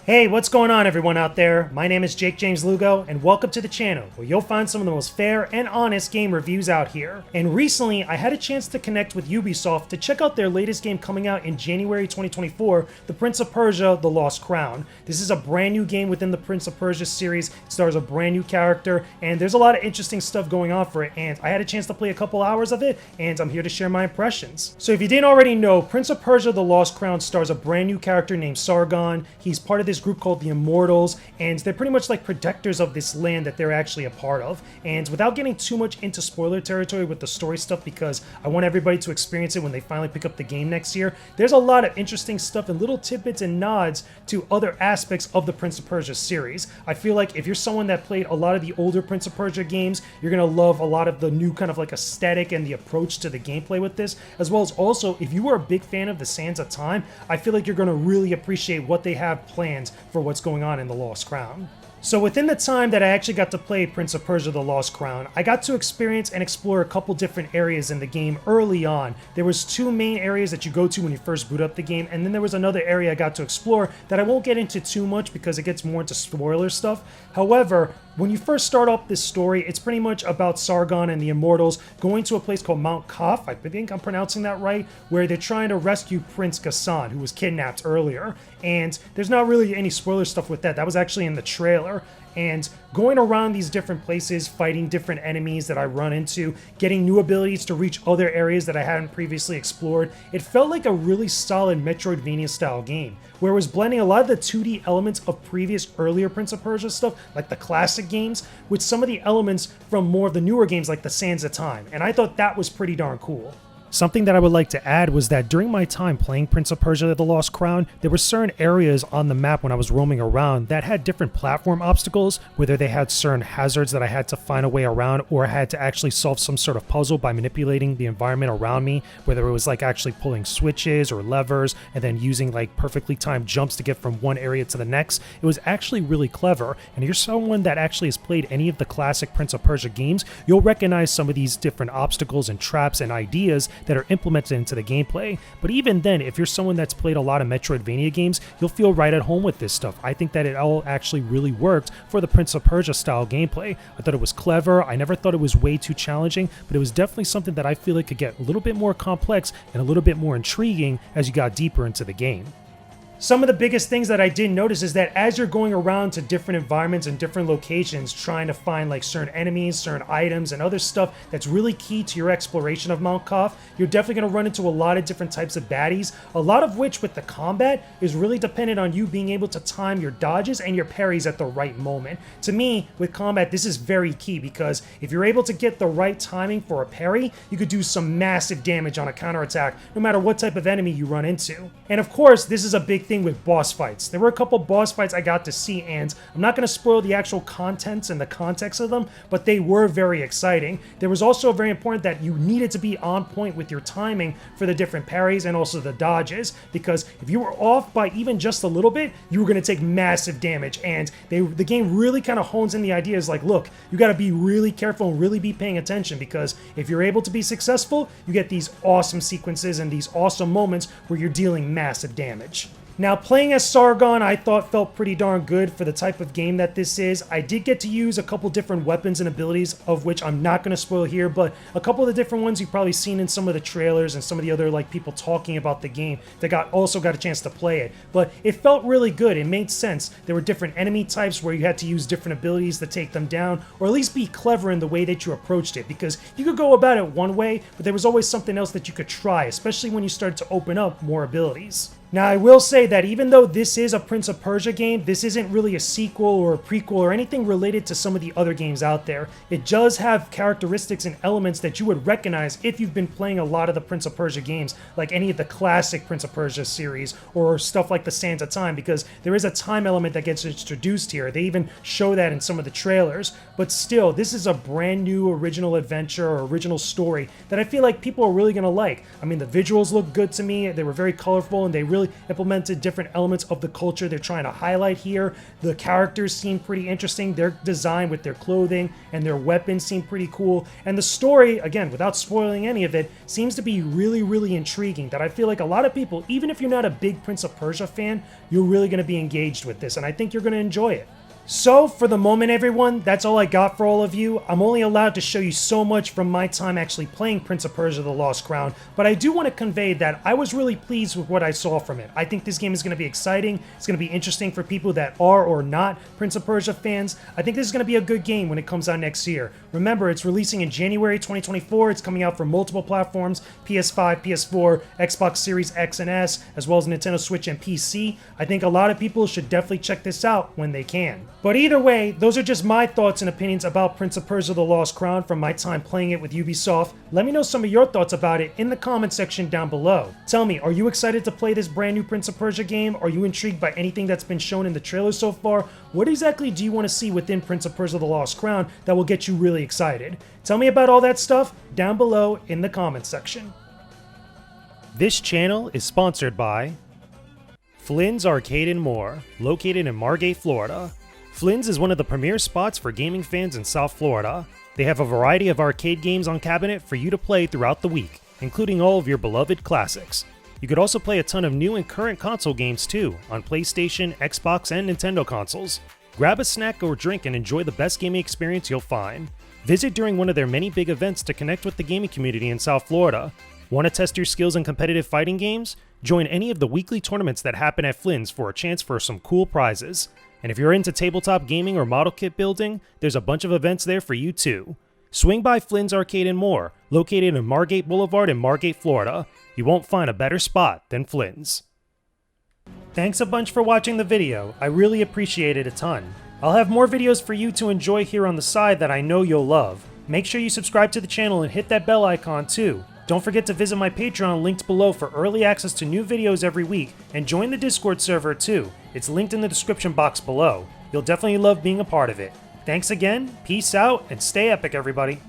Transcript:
Hey, what's going on everyone out there? My name is Jakejames Lugo, and welcome to the channel, where you'll find some of the most fair and honest game reviews out here. And recently, I had a chance to connect with Ubisoft to check out their latest game coming out in January 2024, The Prince of Persia, The Lost Crown. This is a brand new game within the Prince of Persia series. It stars a brand new character, and there's a lot of interesting stuff going on for it, and I had a chance to play a couple hours of it, and I'm here to share my impressions. So if you didn't already know, Prince of Persia, The Lost Crown stars a brand new character named Sargon. He's part of this group called the Immortals, and they're pretty much like protectors of this land that they're actually a part of. And without getting too much into spoiler territory with the story stuff, because I want everybody to experience it when they finally pick up the game next year, there's a lot of interesting stuff and little tidbits and nods to other aspects of the Prince of Persia series. I feel like if you're someone that played a lot of the older Prince of Persia games, you're gonna love a lot of the new kind of like aesthetic and the approach to the gameplay with this, as well as also if you are a big fan of the Sands of Time, I feel like you're gonna really appreciate what they have planned for what's going on in The Lost Crown. So within the time that I actually got to play Prince of Persia The Lost Crown, I got to experience and explore a couple different areas in the game early on. There was two main areas that you go to when you first boot up the game, and then there was another area I got to explore that I won't get into too much because it gets more into spoiler stuff. However, when you first start off this story, it's pretty much about Sargon and the Immortals going to a place called Mount Kaf, I think I'm pronouncing that right, where they're trying to rescue Prince Ghassan, who was kidnapped earlier. And there's not really any spoiler stuff with that. That was actually in the trailer. And going around these different places, fighting different enemies that I run into, getting new abilities to reach other areas that I hadn't previously explored, it felt like a really solid Metroidvania style game, where it was blending a lot of the 2D elements of previous earlier Prince of Persia stuff, like the classic games, with some of the elements from more of the newer games like the Sands of Time, and I thought that was pretty darn cool. Something that I would like to add was that during my time playing Prince of Persia The Lost Crown, there were certain areas on the map when I was roaming around that had different platform obstacles, whether they had certain hazards that I had to find a way around or I had to actually solve some sort of puzzle by manipulating the environment around me, whether it was like actually pulling switches or levers and then using like perfectly timed jumps to get from one area to the next. It was actually really clever, and if you're someone that actually has played any of the classic Prince of Persia games, you'll recognize some of these different obstacles and traps and ideas that are implemented into the gameplay. But even then, if you're someone that's played a lot of Metroidvania games, you'll feel right at home with this stuff. I think that it all actually really worked for the Prince of Persia style gameplay. I thought it was clever. I never thought it was way too challenging, but it was definitely something that I feel like could get a little bit more complex and a little bit more intriguing as you got deeper into the game. Some of the biggest things that I did notice is that as you're going around to different environments and different locations trying to find like certain enemies, certain items, and other stuff that's really key to your exploration of Mount Kaf, you're definitely going to run into a lot of different types of baddies, a lot of which with the combat is really dependent on you being able to time your dodges and your parries at the right moment. To me, with combat, this is very key because if you're able to get the right timing for a parry, you could do some massive damage on a counterattack no matter what type of enemy you run into. And of course, this is a big thing with boss fights. There were a couple boss fights I got to see, and I'm not going to spoil the actual contents and the context of them, but they were very exciting. There was also very important that you needed to be on point with your timing for the different parries and also the dodges, because if you were off by even just a little bit, you were going to take massive damage. And the game really kind of hones in the idea is like, look, you got to be really careful and really be paying attention, because if you're able to be successful, you get these awesome sequences and these awesome moments where you're dealing massive damage. Now, playing as Sargon, I thought felt pretty darn good for the type of game that this is. I did get to use a couple different weapons and abilities, of which I'm not going to spoil here, but a couple of the different ones you've probably seen in some of the trailers and some of the other like people talking about the game that also got a chance to play it. But it felt really good. It made sense. There were different enemy types where you had to use different abilities to take them down, or at least be clever in the way that you approached it, because you could go about it one way, but there was always something else that you could try, especially when you started to open up more abilities. Now, I will say that even though this is a Prince of Persia game, this isn't really a sequel or a prequel or anything related to some of the other games out there. It does have characteristics and elements that you would recognize if you've been playing a lot of the Prince of Persia games, like any of the classic Prince of Persia series or stuff like the Sands of Time, because there is a time element that gets introduced here. They even show that in some of the trailers. But still, this is a brand new original adventure or original story that I feel like people are really going to like. I mean, the visuals look good to me. They were very colorful and they really really implemented different elements of the culture they're trying to highlight here. The characters seem pretty interesting. Their design with their clothing and their weapons seem pretty cool. And the story, again, without spoiling any of it, seems to be really, really intriguing, that I feel like a lot of people, even if you're not a big Prince of Persia fan, you're really going to be engaged with this, and I think you're going to enjoy it. So, for the moment everyone, that's all I got for all of you. I'm only allowed to show you so much from my time actually playing Prince of Persia: The Lost Crown, but I do want to convey that I was really pleased with what I saw from it. I think this game is going to be exciting, it's going to be interesting for people that are or not Prince of Persia fans. I think this is going to be a good game when it comes out next year. Remember, it's releasing in January 2024, it's coming out for multiple platforms, PS5, PS4, Xbox Series X and S, as well as Nintendo Switch and PC. I think a lot of people should definitely check this out when they can. But either way, those are just my thoughts and opinions about Prince of Persia: The Lost Crown from my time playing it with Ubisoft. Let me know some of your thoughts about it in the comment section down below. Tell me, are you excited to play this brand new Prince of Persia game? Are you intrigued by anything that's been shown in the trailer so far? What exactly do you want to see within Prince of Persia: The Lost Crown that will get you really excited? Tell me about all that stuff down below in the comment section. This channel is sponsored by Flynn's Arcade & More, located in Margate, Florida. Flynn's is one of the premier spots for gaming fans in South Florida. They have a variety of arcade games on cabinet for you to play throughout the week, including all of your beloved classics. You could also play a ton of new and current console games too, on PlayStation, Xbox, and Nintendo consoles. Grab a snack or drink and enjoy the best gaming experience you'll find. Visit during one of their many big events to connect with the gaming community in South Florida. Want to test your skills in competitive fighting games? Join any of the weekly tournaments that happen at Flynn's for a chance for some cool prizes. And if you're into tabletop gaming or model kit building, there's a bunch of events there for you too. Swing by Flynn's Arcade & More, located in Margate Boulevard in Margate, Florida. You won't find a better spot than Flynn's. Thanks a bunch for watching the video, I really appreciate it a ton. I'll have more videos for you to enjoy here on the side that I know you'll love. Make sure you subscribe to the channel and hit that bell icon too. Don't forget to visit my Patreon linked below for early access to new videos every week, and join the Discord server too. It's linked in the description box below. You'll definitely love being a part of it. Thanks again, peace out, and stay epic everybody.